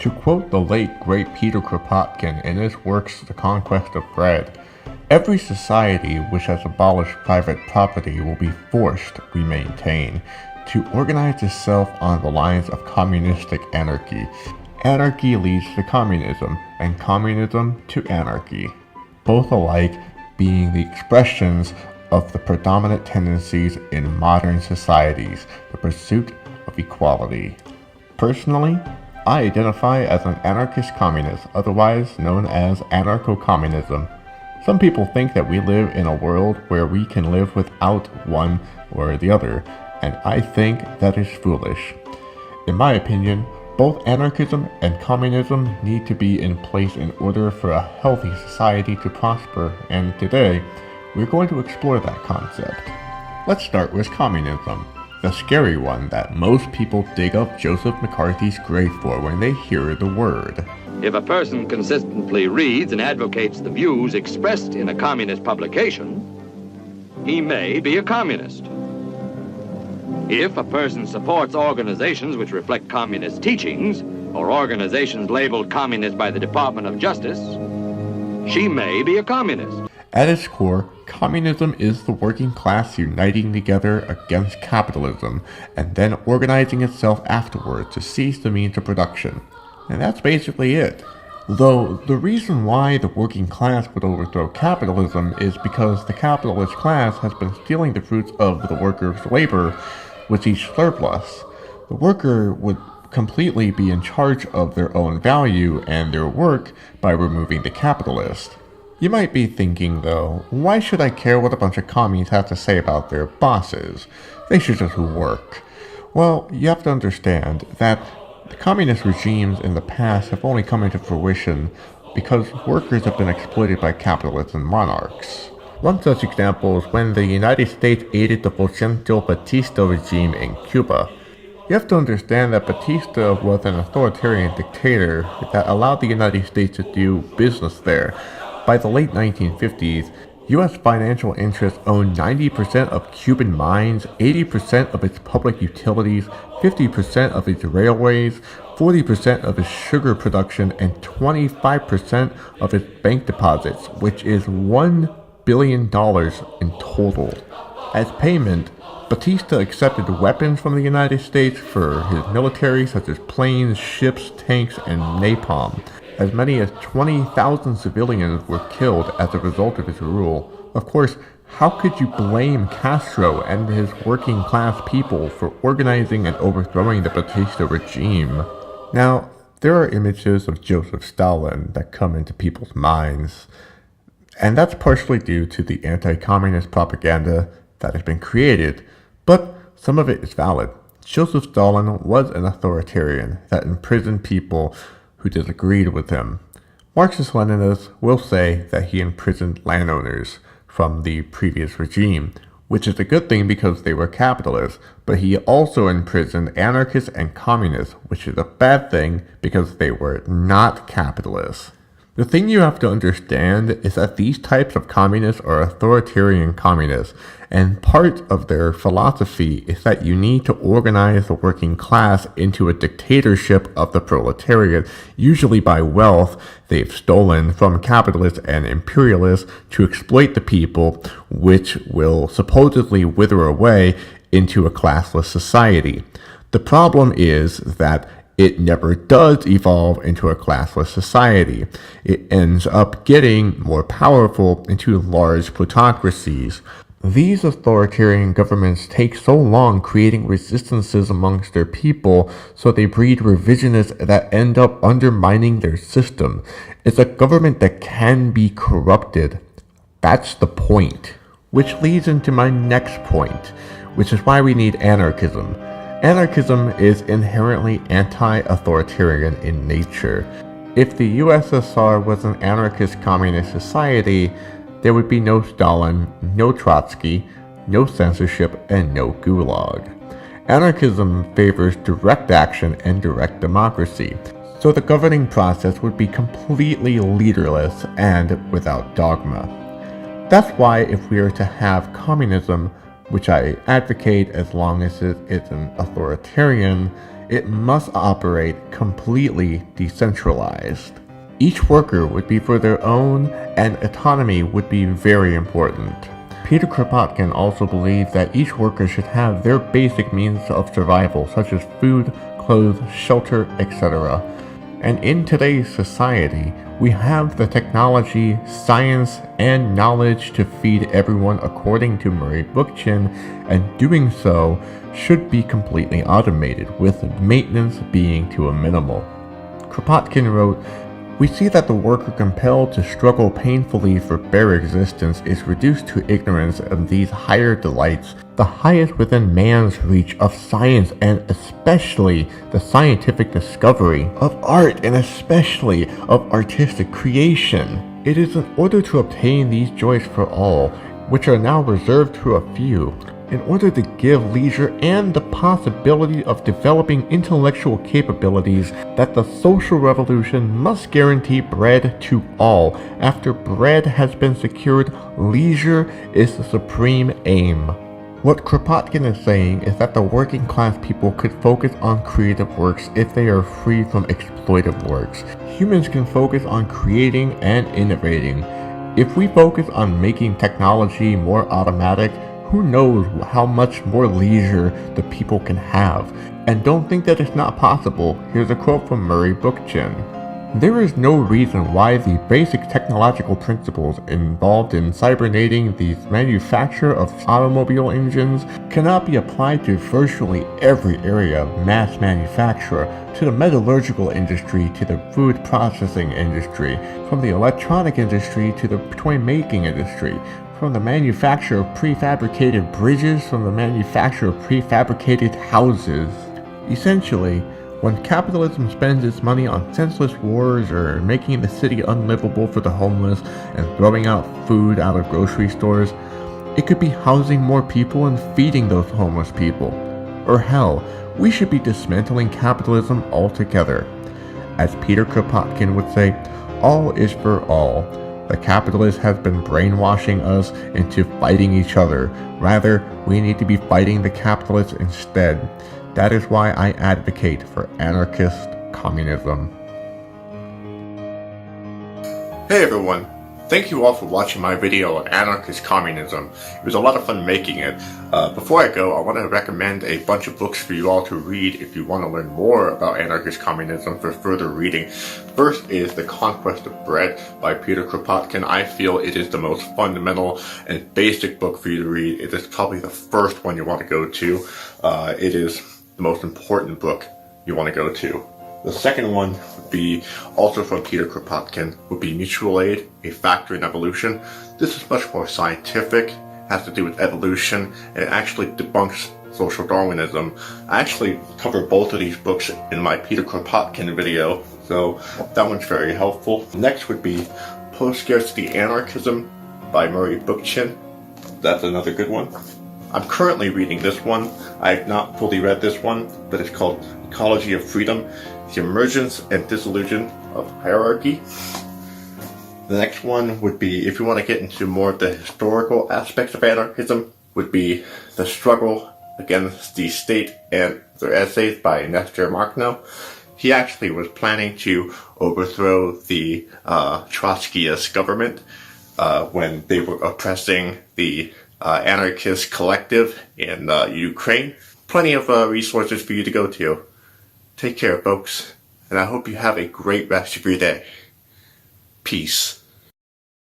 To quote the late great Peter Kropotkin in his works The Conquest of Bread, every society which has abolished private property will be forced, we maintain, to organize itself on the lines of communistic anarchy. Anarchy leads to communism, and communism to anarchy, both alike being the expressions of the predominant tendencies in modern societies, the pursuit of equality. Personally, I identify as an anarchist communist, otherwise known as anarcho-communism. Some people think that we live in a world where we can live without one or the other, and I think that is foolish. In my opinion, both anarchism and communism need to be in place in order for a healthy society to prosper, and today, we're going to explore that concept. Let's start with communism, the scary one that most people dig up Joseph McCarthy's grave for when they hear the word. If a person consistently reads and advocates the views expressed in a communist publication, he may be a communist. If a person supports organizations which reflect communist teachings, or organizations labeled communist by the Department of Justice, she may be a communist. At its core, communism is the working class uniting together against capitalism and then organizing itself afterwards to seize the means of production. And that's basically it. Though the reason why the working class would overthrow capitalism is because the capitalist class has been stealing the fruits of the workers' labor with each surplus. The worker would completely be in charge of their own value and their work by removing the capitalist. You might be thinking, though, why should I care what a bunch of commies have to say about their bosses? They should just work. Well, you have to understand that the communist regimes in the past have only come into fruition because workers have been exploited by capitalists and monarchs. One such example is when the United States aided the Fulgencio Batista regime in Cuba. You have to understand that Batista was an authoritarian dictator that allowed the United States to do business there. By the late 1950s, U.S. financial interests owned 90% of Cuban mines, 80% of its public utilities, 50% of its railways, 40% of its sugar production, and 25% of its bank deposits, which is $1 billion in total. As payment, Batista accepted weapons from the United States for his military, such as planes, ships, tanks, and napalm. As many as 20,000 civilians were killed as a result of his rule. Of course, how could you blame Castro and his working class people for organizing and overthrowing the Batista regime? Now, there are images of Joseph Stalin that come into people's minds, and that's partially due to the anti-communist propaganda that has been created, but some of it is valid. Joseph Stalin was an authoritarian that imprisoned people who disagreed with him. Marxist-Leninists will say that he imprisoned landowners from the previous regime, which is a good thing because they were capitalists, but he also imprisoned anarchists and communists, which is a bad thing because they were not capitalists. The thing you have to understand is that these types of communists are authoritarian communists, and part of their philosophy is that you need to organize the working class into a dictatorship of the proletariat, usually by wealth they've stolen from capitalists and imperialists to exploit the people, which will supposedly wither away into a classless society. The problem is that it never does evolve into a classless society. It ends up getting more powerful into large plutocracies. These authoritarian governments take so long creating resistances amongst their people, so they breed revisionists that end up undermining their system. It's a government that can be corrupted. That's the point. Which leads into my next point, which is why we need anarchism. Anarchism is inherently anti-authoritarian in nature. If the USSR was an anarchist communist society, there would be no Stalin, no Trotsky, no censorship, and no gulag. Anarchism favors direct action and direct democracy, so the governing process would be completely leaderless and without dogma. That's why if we are to have communism, which I advocate as long as it is an authoritarian, it must operate completely decentralized. Each worker would be for their own, and autonomy would be very important. Peter Kropotkin also believed that each worker should have their basic means of survival, such as food, clothes, shelter, etc. And in today's society, we have the technology, science, and knowledge to feed everyone according to Murray Bookchin, and doing so should be completely automated, with maintenance being to a minimal. Kropotkin wrote, "We see that the worker compelled to struggle painfully for bare existence is reduced to ignorance of these higher delights, the highest within man's reach of science, and especially the scientific discovery of art, and especially of artistic creation. It is in order to obtain these joys for all, which are now reserved to a few, in order to give leisure and the possibility of developing intellectual capabilities, that the social revolution must guarantee bread to all. After bread has been secured, leisure is the supreme aim." What Kropotkin is saying is that the working class people could focus on creative works if they are free from exploitive works. Humans can focus on creating and innovating. If we focus on making technology more automatic, who knows how much more leisure the people can have. And don't think that it's not possible. Here's a quote from Murray Bookchin. "There is no reason why the basic technological principles involved in cybernating the manufacture of automobile engines cannot be applied to virtually every area of mass manufacture, to the metallurgical industry, to the food processing industry, from the electronic industry to the toy-making industry, from the manufacture of prefabricated bridges, from the manufacture of prefabricated houses. Essentially, when capitalism spends its money on senseless wars or making the city unlivable for the homeless and throwing out food out of grocery stores, it could be housing more people and feeding those homeless people. Or hell, we should be dismantling capitalism altogether. As Peter Kropotkin would say, all is for all. The capitalist has been brainwashing us into fighting each other. Rather, we need to be fighting the capitalists instead. That is why I advocate for anarchist communism." Hey everyone, thank you all for watching my video on anarchist communism. It was a lot of fun making it. Before I go, I want to recommend a bunch of books for you all to read if you want to learn more about anarchist communism for further reading. First is The Conquest of Bread by Peter Kropotkin. I feel it is the most fundamental and basic book for you to read. It is probably the first one you want to go to. It is the most important book you want to go to. The second one would be, also from Peter Kropotkin, would be Mutual Aid, A Factor in Evolution. This is much more scientific, has to do with evolution, and it actually debunks social Darwinism. I actually cover both of these books in my Peter Kropotkin video, so that one's very helpful. Next would be Post-SCARCITY Anarchism by Murray Bookchin. That's another good one. I'm currently reading this one. I have not fully read this one, but it's called Ecology of Freedom, The Emergence and Dissolution of Hierarchy. The next one would be, if you want to get into more of the historical aspects of anarchism, would be The Struggle Against the State and Their Essays by Nestor Makhno. He actually was planning to overthrow the Trotskyist government when they were oppressing the anarchist collective in Ukraine. Plenty of resources for you to go to. Take care, folks, and I hope you have a great rest of your day. Peace.